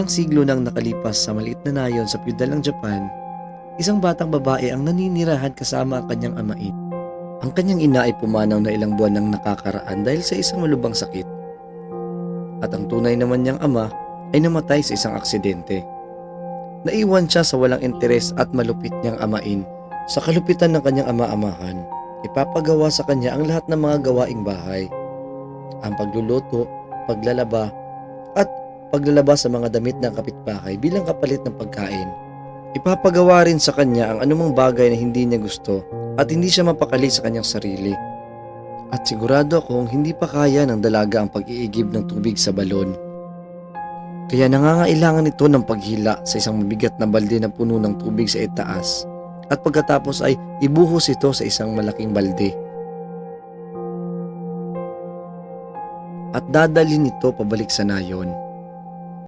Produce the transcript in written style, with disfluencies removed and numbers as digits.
Ilang siglo nang nakalipas sa maliit na nayon sa feudal ng Japan, isang batang babae ang naninirahan kasama ang kanyang amain. Ang kanyang ina ay pumanaw na ilang buwan nang nakakaraan dahil sa isang malubhang sakit. At ang tunay naman niyang ama ay namatay sa isang aksidente. Naiwan siya sa walang interes at malupit niyang amain. Sa kalupitan ng kanyang ama-amahan, ipapagawa sa kanya ang lahat ng mga gawaing bahay. Ang pagluluto, paglalaba, at paglalaba sa mga damit ng kapitbahay bilang kapalit ng pagkain. Ipapagawa rin sa kanya ang anumang bagay na hindi niya gusto at hindi siya mapakali sa kanyang sarili. At sigurado akong hindi pa kaya ng dalaga ang pag-iigib ng tubig sa balon. Kaya nangangailangan ito ng paghila sa isang mabigat na balde na puno ng tubig sa itaas at pagkatapos ay ibuhos ito sa isang malaking balde. At dadalhin ito pabalik sa nayon.